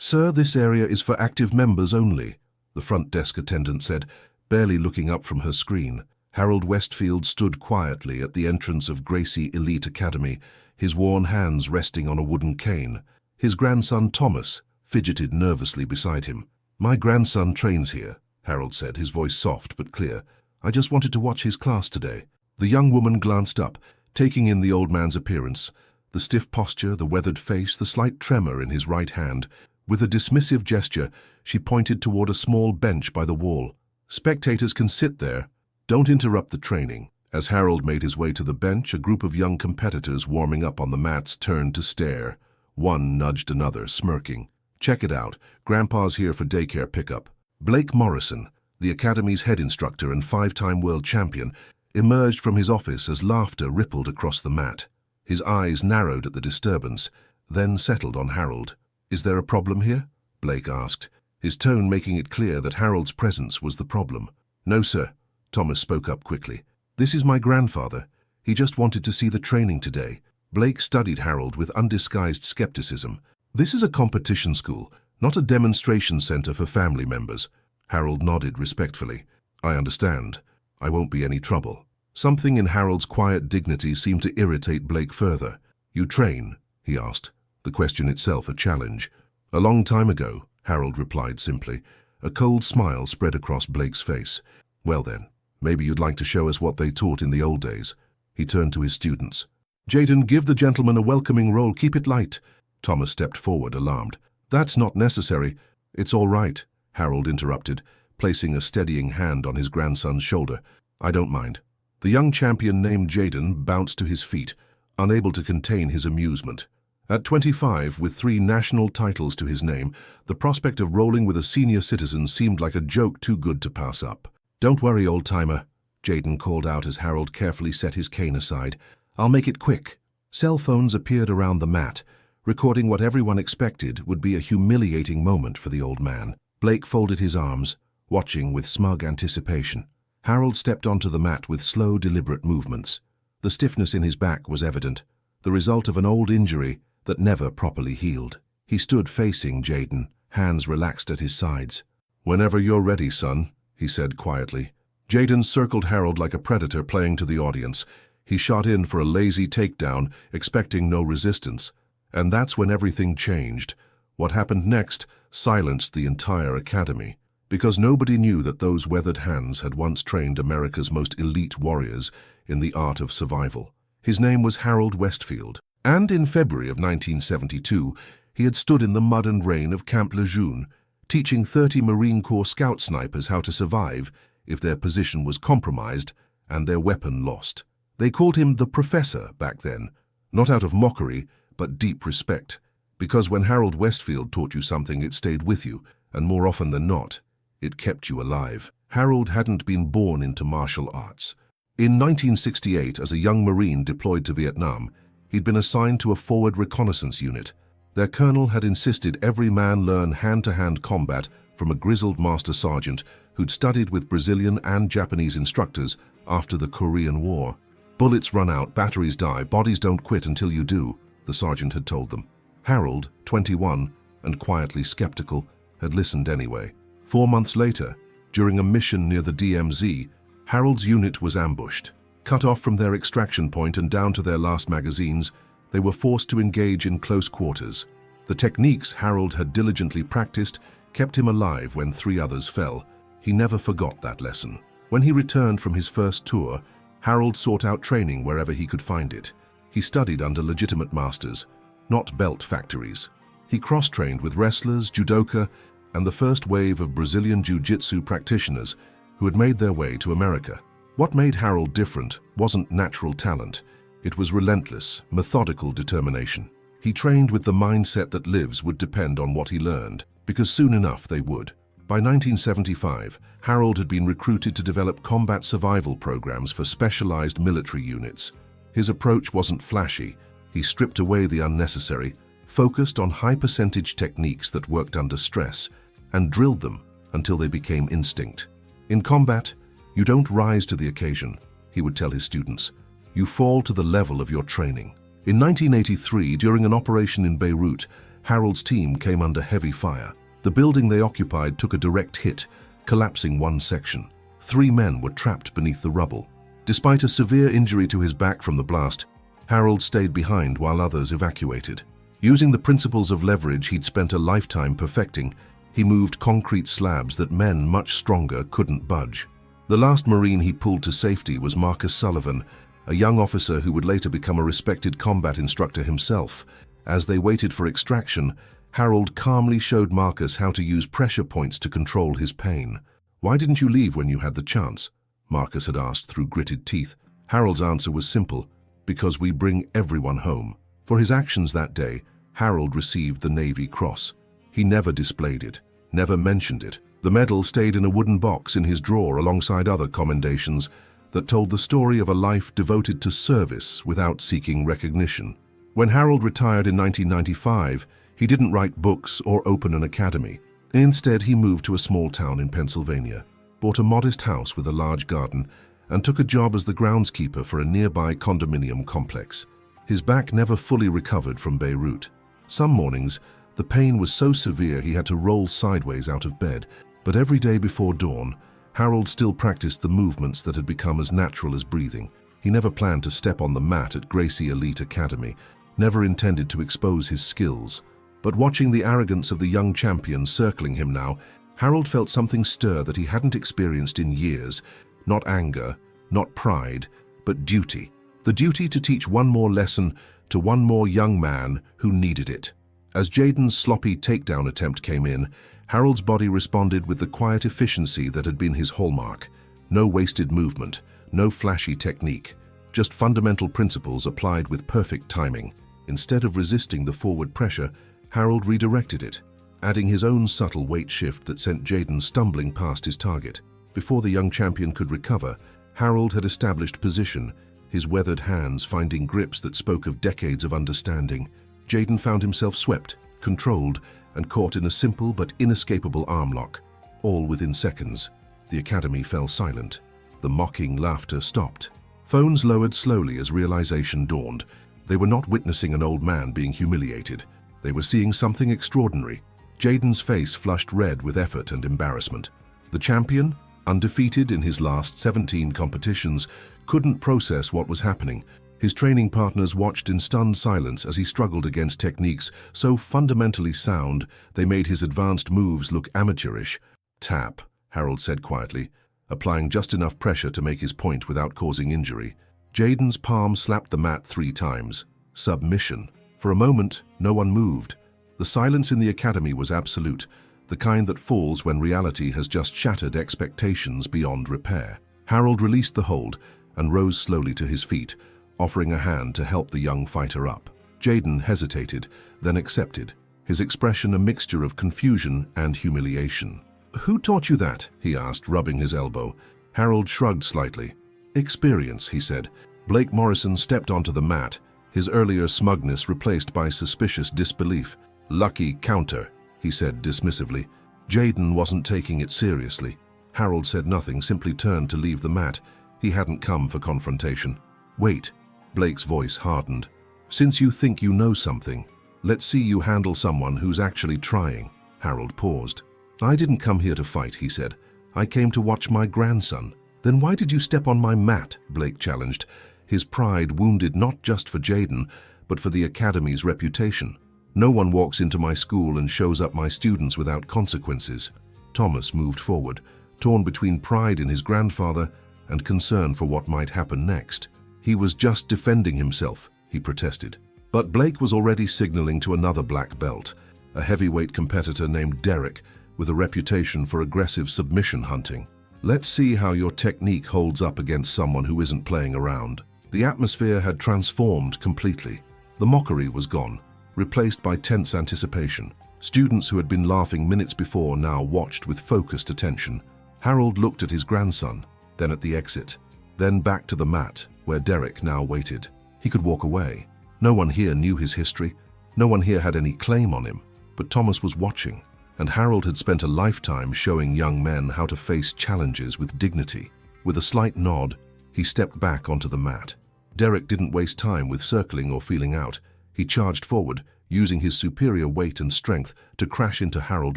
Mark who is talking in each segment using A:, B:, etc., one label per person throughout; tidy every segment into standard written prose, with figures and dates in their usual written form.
A: "Sir, this area is for active members only," the front desk attendant said, barely looking up from her screen. Harold Westfield stood quietly at the entrance of Gracie Elite Academy, his worn hands resting on a wooden cane. His grandson Thomas fidgeted nervously beside him. "My grandson trains here," Harold said, his voice soft but clear. "I just wanted to watch his class today." The young woman glanced up, taking in the old man's appearance, the stiff posture, the weathered face, the slight tremor in his right hand. With a dismissive gesture, she pointed toward a small bench by the wall. "Spectators can sit there. Don't interrupt the training." As Harold made his way to the bench, a group of young competitors warming up on the mats turned to stare. One nudged another, smirking. "Check it out. Grandpa's here for daycare pickup." Blake Morrison, the Academy's head instructor and five-time world champion, emerged from his office as laughter rippled across the mat. His eyes narrowed at the disturbance, then settled on Harold. "Is there a problem here?" Blake asked, his tone making it clear that Harold's presence was the problem. "No, sir," Thomas spoke up quickly. "This is my grandfather. He just wanted to see the training today." Blake studied Harold with undisguised skepticism. "This is a competition school, not a demonstration center for family members." Harold nodded respectfully. "I understand. I won't be any trouble." Something in Harold's quiet dignity seemed to irritate Blake further. "You train?" he asked, the question itself a challenge. "A long time ago," Harold replied simply. A cold smile spread across Blake's face. "Well then, maybe you'd like to show us what they taught in the old days." He turned to his students. "Jaden, give the gentleman a welcoming roll. Keep it light." Thomas stepped forward, alarmed. "That's not necessary." "It's all right," Harold interrupted, placing a steadying hand on his grandson's shoulder. "I don't mind." The young champion named Jaden bounced to his feet, unable to contain his amusement. At 25, with 3 national titles to his name, the prospect of rolling with a senior citizen seemed like a joke too good to pass up. "Don't worry, old-timer," Jaden called out as Harold carefully set his cane aside. "I'll make it quick." Cell phones appeared around the mat, recording what everyone expected would be a humiliating moment for the old man. Blake folded his arms, watching with smug anticipation. Harold stepped onto the mat with slow, deliberate movements. The stiffness in his back was evident, the result of an old injury that never properly healed. He stood facing Jaden, hands relaxed at his sides. "Whenever you're ready, son," he said quietly. Jaden circled Harold like a predator playing to the audience. He shot in for a lazy takedown, expecting no resistance. And that's when everything changed. What happened next silenced the entire academy, because nobody knew that those weathered hands had once trained America's most elite warriors in the art of survival. His name was Harold Westfield, and in February of 1972, he had stood in the mud and rain of Camp Lejeune, teaching 30 Marine Corps scout snipers how to survive if their position was compromised and their weapon lost. They called him the Professor back then, not out of mockery, but deep respect, because when Harold Westfield taught you something, it stayed with you, and more often than not, it kept you alive. Harold hadn't been born into martial arts. In 1968, as a young Marine deployed to Vietnam, he'd been assigned to a forward reconnaissance unit. Their colonel had insisted every man learn hand-to-hand combat from a grizzled master sergeant who'd studied with Brazilian and Japanese instructors after the Korean War. "Bullets run out, batteries die, bodies don't quit until you do," the sergeant had told them. Harold, 21, and quietly skeptical, had listened anyway. 4 months later, during a mission near the DMZ, Harold's unit was ambushed. Cut off from their extraction point and down to their last magazines, they were forced to engage in close quarters. The techniques Harold had diligently practiced kept him alive when 3 others fell. He never forgot that lesson. When he returned from his first tour, Harold sought out training wherever he could find it. He studied under legitimate masters, not belt factories. He cross-trained with wrestlers, judoka, and the first wave of Brazilian Jiu Jitsu practitioners who had made their way to America. What made Harold different wasn't natural talent. It was relentless, methodical determination. He trained with the mindset that lives would depend on what he learned, because soon enough they would. By 1975, Harold had been recruited to develop combat survival programs for specialized military units. His approach wasn't flashy. He stripped away the unnecessary, focused on high-percentage techniques that worked under stress, and drilled them until they became instinct. In combat, you don't rise to the occasion, he would tell his students. You fall to the level of your training. In 1983, during an operation in Beirut, Harold's team came under heavy fire. The building they occupied took a direct hit, collapsing one section. 3 men were trapped beneath the rubble. Despite a severe injury to his back from the blast, Harold stayed behind while others evacuated. Using the principles of leverage he'd spent a lifetime perfecting, he moved concrete slabs that men much stronger couldn't budge. The last Marine he pulled to safety was Marcus Sullivan, a young officer who would later become a respected combat instructor himself. As they waited for extraction, Harold calmly showed Marcus how to use pressure points to control his pain. "Why didn't you leave when you had the chance?" Marcus had asked through gritted teeth. Harold's answer was simple: "Because we bring everyone home." For his actions that day, Harold received the Navy Cross. He never displayed it, never mentioned it. The medal stayed in a wooden box in his drawer alongside other commendations that told the story of a life devoted to service without seeking recognition. When Harold retired in 1995, he didn't write books or open an academy. Instead, he moved to a small town in Pennsylvania, bought a modest house with a large garden, and took a job as the groundskeeper for a nearby condominium complex. His back never fully recovered from Beirut. Some mornings, the pain was so severe he had to roll sideways out of bed, but every day before dawn, Harold still practiced the movements that had become as natural as breathing. He never planned to step on the mat at Gracie Elite Academy, never intended to expose his skills. But watching the arrogance of the young champion circling him now, Harold felt something stir that he hadn't experienced in years. Not anger, not pride, but duty. The duty to teach one more lesson to one more young man who needed it. As Jaden's sloppy takedown attempt came in, Harold's body responded with the quiet efficiency that had been his hallmark. No wasted movement, no flashy technique, just fundamental principles applied with perfect timing. Instead of resisting the forward pressure, Harold redirected it, adding his own subtle weight shift that sent Jaden stumbling past his target. Before the young champion could recover, Harold had established position, his weathered hands finding grips that spoke of decades of understanding. Jaden found himself swept, controlled, and caught in a simple but inescapable arm lock. All within seconds, the academy fell silent. The mocking laughter stopped. Phones lowered slowly as realization dawned. They were not witnessing an old man being humiliated. They were seeing something extraordinary. Jaden's face flushed red with effort and embarrassment. The champion, undefeated in his last 17 competitions, couldn't process what was happening. His training partners watched in stunned silence as he struggled against techniques so fundamentally sound they made his advanced moves look amateurish. "Tap," Harold said quietly, applying just enough pressure to make his point without causing injury. Jaden's palm slapped the mat 3 times. Submission. For a moment, no one moved. The silence in the academy was absolute, the kind that falls when reality has just shattered expectations beyond repair. Harold released the hold and rose slowly to his feet, offering a hand to help the young fighter up. Jaden hesitated, then accepted, his expression a mixture of confusion and humiliation. "Who taught you that?" he asked, rubbing his elbow. Harold shrugged slightly. "Experience," he said. Blake Morrison stepped onto the mat, his earlier smugness replaced by suspicious disbelief. "Lucky counter," he said dismissively. Jaden wasn't taking it seriously. Harold said nothing, simply turned to leave the mat. He hadn't come for confrontation. "Wait," Blake's voice hardened. "Since you think you know something, let's see you handle someone who's actually trying." Harold paused. "I didn't come here to fight," he said. "I came to watch my grandson." "Then why did you step on my mat?" Blake challenged, his pride wounded not just for Jaden, but for the academy's reputation. "No one walks into my school and shows up my students without consequences." Thomas moved forward, torn between pride in his grandfather and concern for what might happen next. "He was just defending himself," he protested. But Blake was already signaling to another black belt, a heavyweight competitor named Derek, with a reputation for aggressive submission hunting. "Let's see how your technique holds up against someone who isn't playing around." The atmosphere had transformed completely. The mockery was gone, replaced by tense anticipation. Students who had been laughing minutes before now watched with focused attention. Harold looked at his grandson, then at the exit, then back to the mat, where Derek now waited. He could walk away. No one here knew his history. No one here had any claim on him. But Thomas was watching, and Harold had spent a lifetime showing young men how to face challenges with dignity. With a slight nod, he stepped back onto the mat. Derek didn't waste time with circling or feeling out. He charged forward, using his superior weight and strength to crash into Harold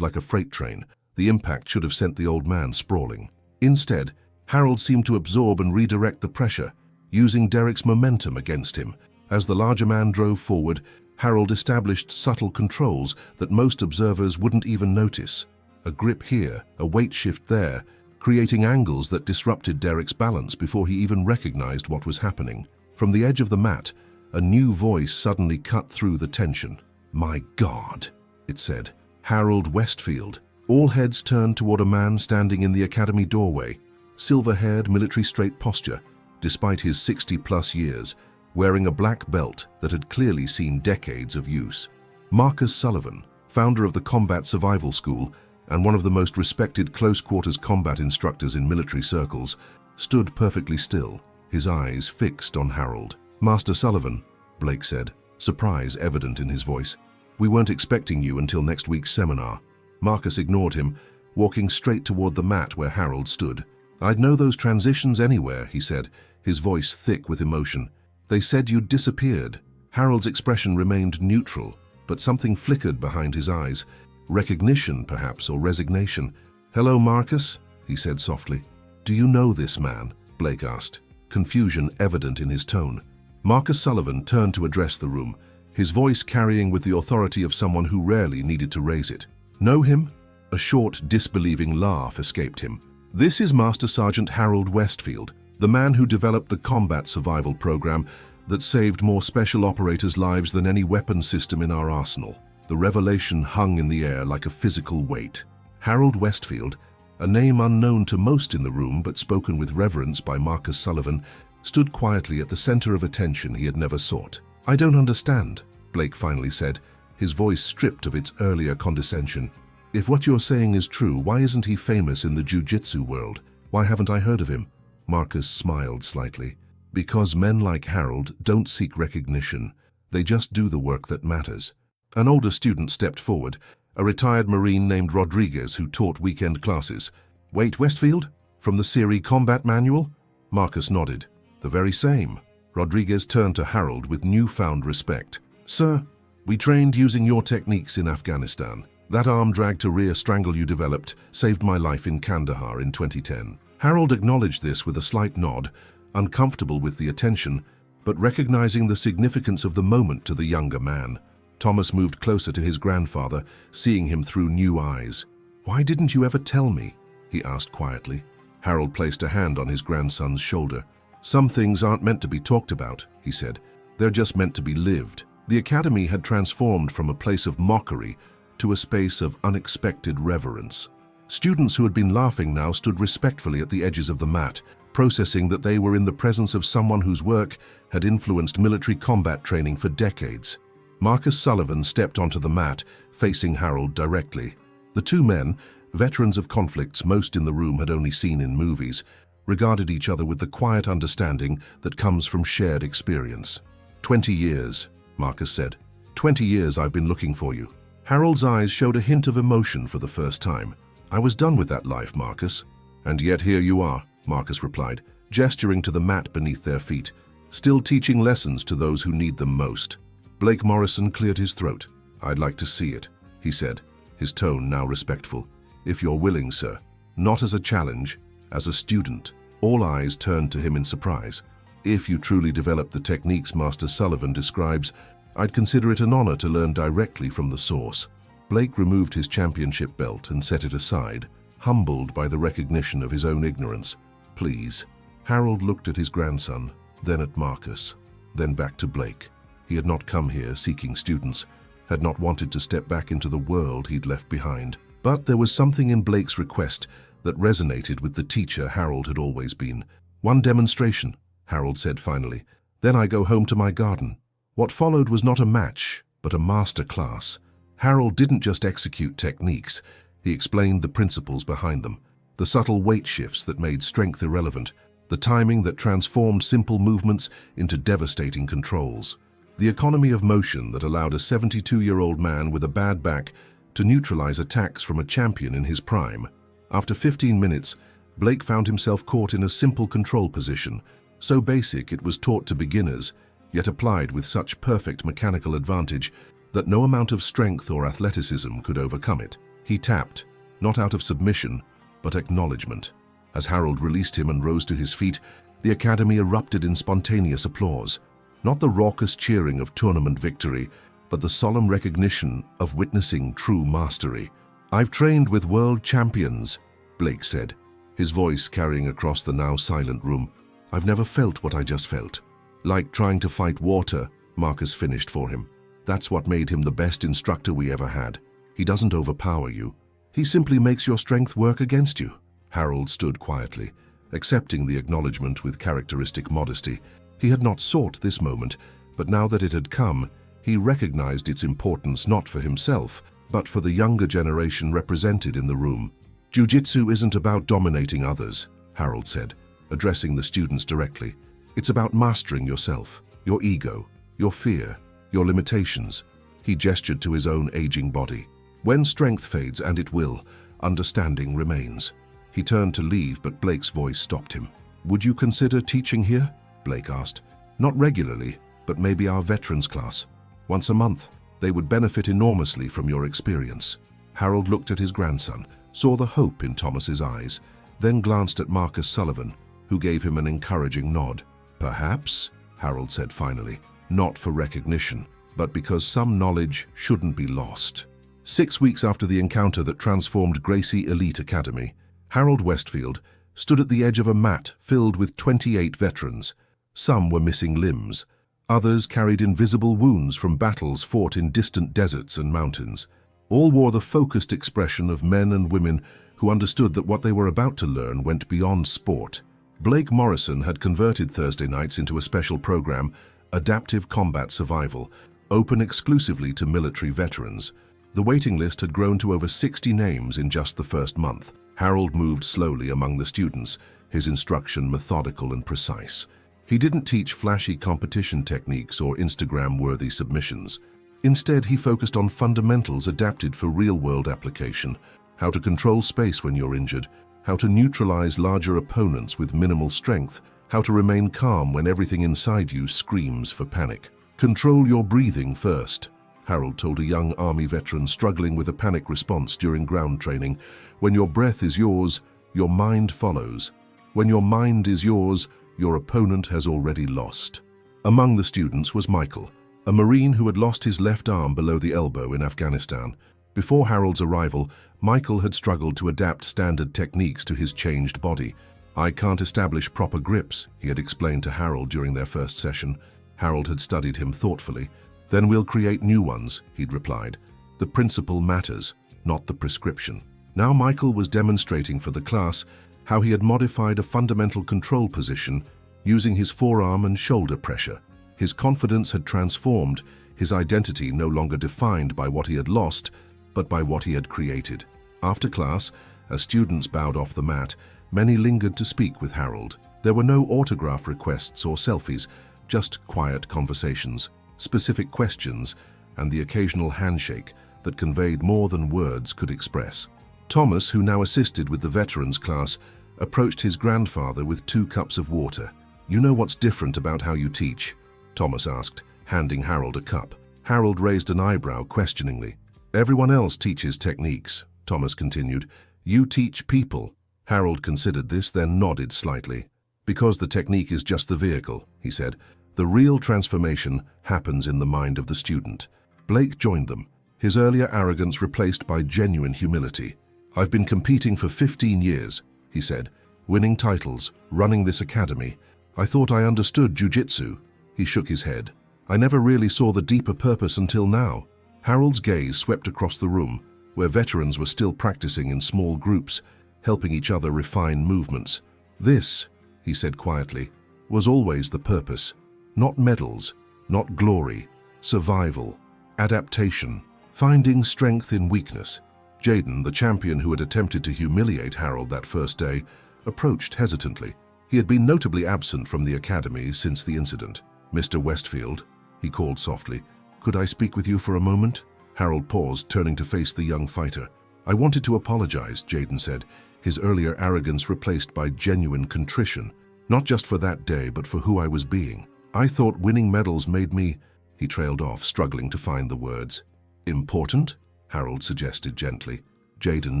A: like a freight train. The impact should have sent the old man sprawling. Instead, Harold seemed to absorb and redirect the pressure, using Derek's momentum against him. As the larger man drove forward, Harold established subtle controls that most observers wouldn't even notice. A grip here, a weight shift there, creating angles that disrupted Derek's balance before he even recognized what was happening. From the edge of the mat, a new voice suddenly cut through the tension. "My God," it said. Harold Westfield. All heads turned toward a man standing in the academy doorway, silver-haired, military-straight posture, despite his 60-plus years, wearing a black belt that had clearly seen decades of use. Marcus Sullivan, founder of the Combat Survival School and one of the most respected close-quarters combat instructors in military circles, stood perfectly still, his eyes fixed on Harold. "Master Sullivan," Blake said, surprise evident in his voice. "We weren't expecting you until next week's seminar." Marcus ignored him, walking straight toward the mat where Harold stood. "I'd know those transitions anywhere," he said, his voice thick with emotion. "They said you'd disappeared." Harold's expression remained neutral, but something flickered behind his eyes. Recognition, perhaps, or resignation. "Hello, Marcus," he said softly. "Do you know this man?" Blake asked, confusion evident in his tone. Marcus Sullivan turned to address the room, his voice carrying with the authority of someone who rarely needed to raise it. "Know him?" A short, disbelieving laugh escaped him. "This is Master Sergeant Harold Westfield, the man who developed the combat survival program that saved more special operators' lives than any weapon system in our arsenal." The revelation hung in the air like a physical weight. Harold Westfield, a name unknown to most in the room but spoken with reverence by Marcus Sullivan, stood quietly at the center of attention he had never sought. "I don't understand," Blake finally said, his voice stripped of its earlier condescension. "If what you're saying is true, why isn't he famous in the Jiu Jitsu world? Why haven't I heard of him?" Marcus smiled slightly. "Because men like Harold don't seek recognition. They just do the work that matters." An older student stepped forward, a retired Marine named Rodriguez who taught weekend classes. "Wait, Westfield? From the Siri Combat Manual?" Marcus nodded. "The very same." Rodriguez turned to Harold with newfound respect. "Sir, we trained using your techniques in Afghanistan. That arm drag to rear strangle you developed saved my life in Kandahar in 2010. Harold acknowledged this with a slight nod, uncomfortable with the attention, but recognizing the significance of the moment to the younger man. Thomas moved closer to his grandfather, seeing him through new eyes. "Why didn't you ever tell me?" he asked quietly. Harold placed a hand on his grandson's shoulder. "Some things aren't meant to be talked about," he said. "They're just meant to be lived." The academy had transformed from a place of mockery to a space of unexpected reverence. Students who had been laughing now stood respectfully at the edges of the mat, processing that they were in the presence of someone whose work had influenced military combat training for decades. Marcus Sullivan stepped onto the mat, facing Harold directly. The two men, veterans of conflicts most in the room had only seen in movies, regarded each other with the quiet understanding that comes from shared experience. 20 years, Marcus said. 20 years I've been looking for you." Harold's eyes showed a hint of emotion for the first time. "I was done with that life, Marcus." "And yet here you are," Marcus replied, gesturing to the mat beneath their feet, "still teaching lessons to those who need them most." Blake Morrison cleared his throat. "I'd like to see it," he said, his tone now respectful. "If you're willing, sir." Not as a challenge, as a student. All eyes turned to him in surprise. "If you truly develop the techniques Master Sullivan describes, I'd consider it an honor to learn directly from the source." Blake removed his championship belt and set it aside, humbled by the recognition of his own ignorance. "Please." Harold looked at his grandson, then at Marcus, then back to Blake. He had not come here seeking students, had not wanted to step back into the world he'd left behind. But there was something in Blake's request that resonated with the teacher Harold had always been. "One demonstration," Harold said finally. "Then I go home to my garden." What followed was not a match, but a master class. Harold didn't just execute techniques, he explained the principles behind them. The subtle weight shifts that made strength irrelevant, the timing that transformed simple movements into devastating controls. The economy of motion that allowed a 72-year-old man with a bad back to neutralize attacks from a champion in his prime. After 15 minutes, Blake found himself caught in a simple control position, so basic it was taught to beginners, yet applied with such perfect mechanical advantage that no amount of strength or athleticism could overcome it. He tapped, not out of submission, but acknowledgement. As Harold released him and rose to his feet, the academy erupted in spontaneous applause. Not the raucous cheering of tournament victory, but the solemn recognition of witnessing true mastery. "I've trained with world champions," Blake said, his voice carrying across the now silent room. "I've never felt what I just felt. Like trying to fight water," Marcus finished for him. "That's what made him the best instructor we ever had. He doesn't overpower you. He simply makes your strength work against you." Harold stood quietly, accepting the acknowledgement with characteristic modesty. He had not sought this moment, but now that it had come, he recognized its importance not for himself, but for the younger generation represented in the room. "Jiu Jitsu isn't about dominating others," Harold said, addressing the students directly. "It's about mastering yourself, your ego, your fear, your limitations." He gestured to his own aging body. "When strength fades, and it will, understanding remains." He turned to leave, but Blake's voice stopped him. "Would you consider teaching here?" Blake asked. "Not regularly, but maybe our veterans class. Once a month. They would benefit enormously from your experience." Harold looked at his grandson, saw the hope in Thomas's eyes, then glanced at Marcus Sullivan, who gave him an encouraging nod. "Perhaps," Harold said finally, "not for recognition, but because some knowledge shouldn't be lost." 6 weeks after the encounter that transformed Gracie Elite Academy, Harold Westfield stood at the edge of a mat filled with 28 veterans. Some were missing limbs. Others carried invisible wounds from battles fought in distant deserts and mountains. All wore the focused expression of men and women who understood that what they were about to learn went beyond sport. Blake Morrison had converted Thursday nights into a special program, Adaptive Combat Survival, open exclusively to military veterans. The waiting list had grown to over 60 names in just the first month. Harold moved slowly among the students, his instruction methodical and precise. He didn't teach flashy competition techniques or Instagram-worthy submissions. Instead, he focused on fundamentals adapted for real-world application: how to control space when you're injured, how to neutralize larger opponents with minimal strength, how to remain calm when everything inside you screams for panic. "Control your breathing first," Harold told a young Army veteran struggling with a panic response during ground training. "When your breath is yours, your mind follows. When your mind is yours, your opponent has already lost." Among the students was Michael, a Marine who had lost his left arm below the elbow in Afghanistan. Before Harold's arrival, Michael had struggled to adapt standard techniques to his changed body. "I can't establish proper grips," he had explained to Harold during their first session. Harold had studied him thoughtfully. "Then we'll create new ones," he'd replied. "The principle matters, not the prescription." Now Michael was demonstrating for the class how he had modified a fundamental control position using his forearm and shoulder pressure. His confidence had transformed, his identity no longer defined by what he had lost, but by what he had created. After class, as students bowed off the mat, many lingered to speak with Harold. There were no autograph requests or selfies, just quiet conversations, specific questions, and the occasional handshake that conveyed more than words could express. Thomas, who now assisted with the veterans class, approached his grandfather with 2 cups of water. "You know what's different about how you teach?" Thomas asked, handing Harold a cup. Harold raised an eyebrow questioningly. "Everyone else teaches techniques," Thomas continued. "You teach people." Harold considered this, then nodded slightly. "Because the technique is just the vehicle," he said. "The real transformation happens in the mind of the student." Blake joined them, his earlier arrogance replaced by genuine humility. "I've been competing for 15 years, he said, "winning titles, running this academy. I thought I understood Jiu Jitsu." He shook his head. "I never really saw the deeper purpose until now." Harold's gaze swept across the room, where veterans were still practicing in small groups, helping each other refine movements. "This," he said quietly, "was always the purpose. Not medals, not glory, survival, adaptation, finding strength in weakness." Jaden, the champion who had attempted to humiliate Harold that first day, approached hesitantly. He had been notably absent from the academy since the incident. "Mr. Westfield," he called softly, "could I speak with you for a moment?" Harold paused, turning to face the young fighter. "I wanted to apologize," Jaden said, his earlier arrogance replaced by genuine contrition. "Not just for that day, but for who I was being. I thought winning medals made me—" He trailed off, struggling to find the words. Important? Harold suggested gently. Jaden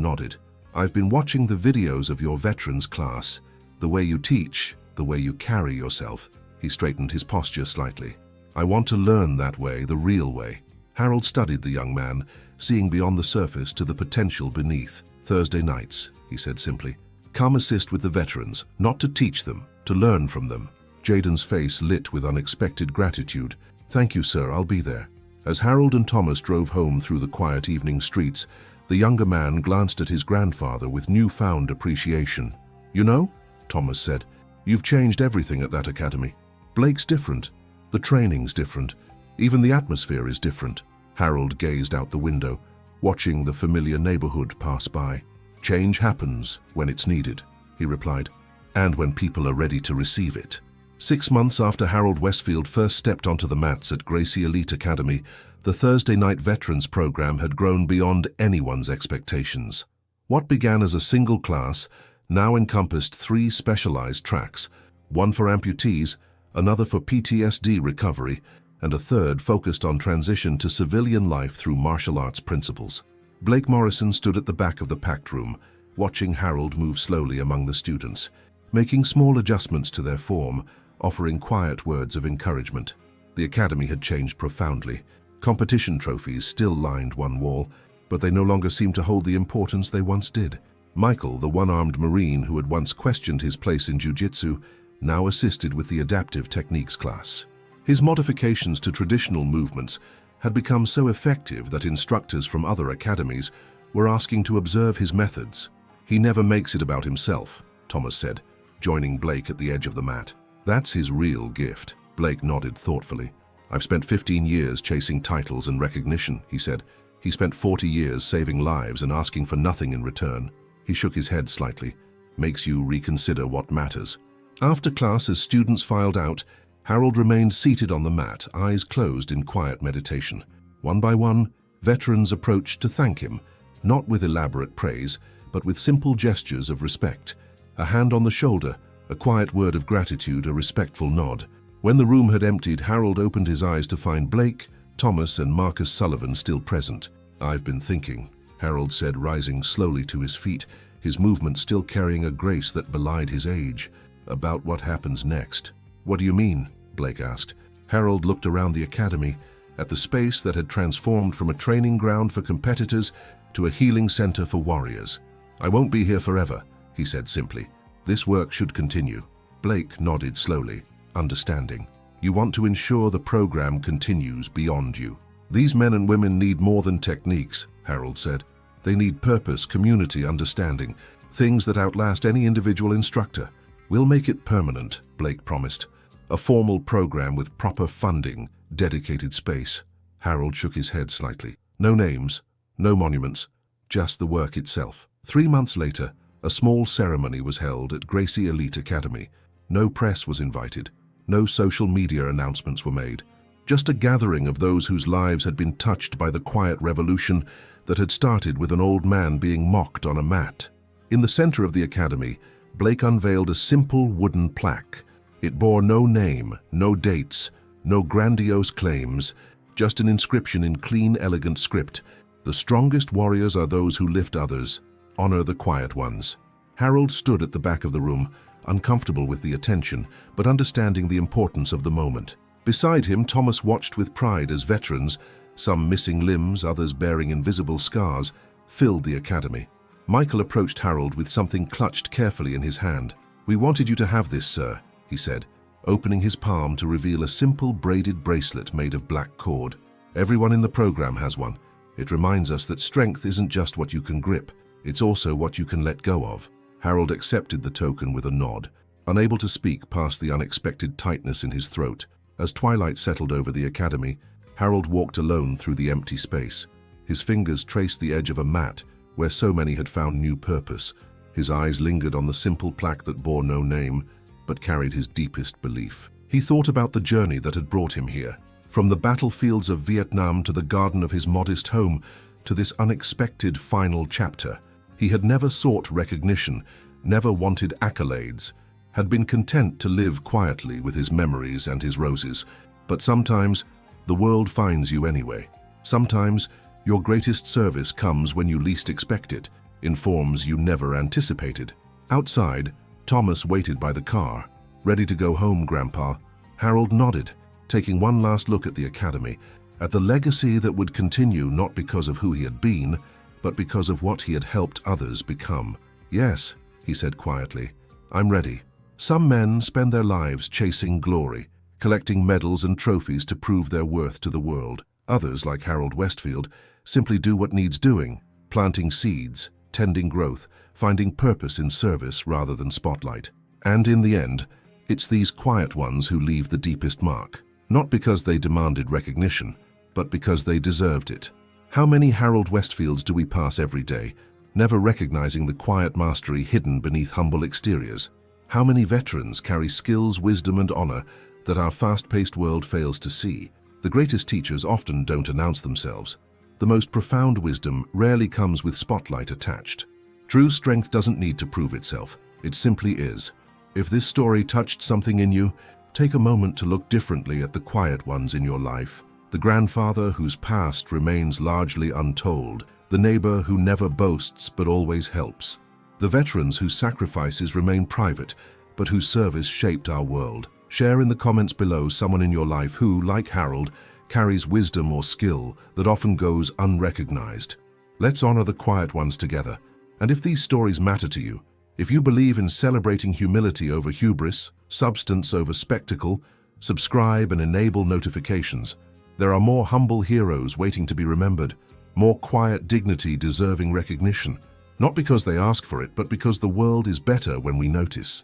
A: nodded. I've been watching the videos of your veterans class. The way you teach, the way you carry yourself. He straightened his posture slightly. I want to learn that way, the real way. Harold studied the young man, seeing beyond the surface to the potential beneath. Thursday nights, he said simply. Come assist with the veterans, not to teach them, to learn from them. Jaden's face lit with unexpected gratitude. Thank you, sir, I'll be there. As Harold and Thomas drove home through the quiet evening streets, the younger man glanced at his grandfather with newfound appreciation. You know, Thomas said, you've changed everything at that academy. Blake's different. The training's different. Even the atmosphere is different. Harold gazed out the window, watching the familiar neighborhood pass by. Change happens when it's needed, he replied, and when people are ready to receive it. 6 months after Harold Westfield first stepped onto the mats at Gracie Elite Academy, the Thursday night veterans program had grown beyond anyone's expectations. What began as a single class now encompassed 3 specialized tracks, one for amputees, another for PTSD recovery, and a third focused on transition to civilian life through martial arts principles. Blake Morrison stood at the back of the packed room, watching Harold move slowly among the students, making small adjustments to their form, offering quiet words of encouragement. The academy had changed profoundly. Competition trophies still lined one wall, but they no longer seemed to hold the importance they once did. Michael, the one-armed Marine who had once questioned his place in Jiu Jitsu, now assisted with the adaptive techniques class. His modifications to traditional movements had become so effective that instructors from other academies were asking to observe his methods. He never makes it about himself, Thomas said, joining Blake at the edge of the mat. That's his real gift. Blake nodded thoughtfully. I've spent 15 years chasing titles and recognition, he said. He spent 40 years saving lives and asking for nothing in return. He shook his head slightly. Makes you reconsider what matters. After class, as students filed out, Harold remained seated on the mat, eyes closed in quiet meditation. One by one, veterans approached to thank him, not with elaborate praise, but with simple gestures of respect. A hand on the shoulder, a quiet word of gratitude, a respectful nod. When the room had emptied, Harold opened his eyes to find Blake, Thomas, and Marcus Sullivan still present. I've been thinking, Harold said, rising slowly to his feet, his movement still carrying a grace that belied his age, about what happens next. What do you mean? Blake asked. Harold looked around the academy, at the space that had transformed from a training ground for competitors to a healing center for warriors. I won't be here forever, he said simply. This work should continue. Blake nodded slowly, understanding. You want to ensure the program continues beyond you. These men and women need more than techniques, Harold said. They need purpose, community, understanding, things that outlast any individual instructor. We'll make it permanent, Blake promised. A formal program with proper funding, dedicated space. Harold shook his head slightly. No names, no monuments, just the work itself. 3 months later, a small ceremony was held at Gracie Elite Academy. No press was invited. No social media announcements were made. Just a gathering of those whose lives had been touched by the quiet revolution that had started with an old man being mocked on a mat. In the center of the academy, Blake unveiled a simple wooden plaque. It bore no name, no dates, no grandiose claims, just an inscription in clean, elegant script. The strongest warriors are those who lift others. Honor the quiet ones. Harold stood at the back of the room, uncomfortable with the attention, but understanding the importance of the moment. Beside him, Thomas watched with pride as veterans, some missing limbs, others bearing invisible scars, filled the academy. Michael approached Harold with something clutched carefully in his hand. We wanted you to have this, sir, he said, opening his palm to reveal a simple braided bracelet made of black cord. Everyone in the program has one. It reminds us that strength isn't just what you can grip, it's also what you can let go of. Harold accepted the token with a nod, unable to speak past the unexpected tightness in his throat. As twilight settled over the academy, Harold walked alone through the empty space. His fingers traced the edge of a mat where so many had found new purpose. His eyes lingered on the simple plaque that bore no name, but carried his deepest belief. He thought about the journey that had brought him here, from the battlefields of Vietnam to the garden of his modest home, to this unexpected final chapter. He had never sought recognition, never wanted accolades, had been content to live quietly with his memories and his roses. But sometimes, the world finds you anyway. Sometimes, Your greatest service comes when you least expect it, in forms you never anticipated. Outside, Thomas waited by the car. Ready to go home, Grandpa? Harold nodded, taking one last look at the academy, at the legacy that would continue not because of who he had been, but because of what he had helped others become. Yes, he said quietly, I'm ready. Some men spend their lives chasing glory, collecting medals and trophies to prove their worth to the world. Others, like Harold Westfield, simply do what needs doing, planting seeds, tending growth, finding purpose in service rather than spotlight. And in the end, it's these quiet ones who leave the deepest mark, not because they demanded recognition, but because they deserved it. How many Harold Westfields do we pass every day, never recognizing the quiet mastery hidden beneath humble exteriors? How many veterans carry skills, wisdom, and honor that our fast-paced world fails to see? The greatest teachers often don't announce themselves. The most profound wisdom rarely comes with spotlight attached. True strength doesn't need to prove itself. It simply is. If this story touched something in you, take a moment to look differently at the quiet ones in your life. The grandfather whose past remains largely untold. The neighbor who never boasts but always helps. The veterans whose sacrifices remain private, but whose service shaped our world. Share in the comments below someone in your life who, like Harold, carries wisdom or skill that often goes unrecognized. Let's honor the quiet ones together. And if these stories matter to you, if you believe in celebrating humility over hubris, substance over spectacle, subscribe and enable notifications. There are more humble heroes waiting to be remembered, more quiet dignity deserving recognition. Not because they ask for it, but because the world is better when we notice.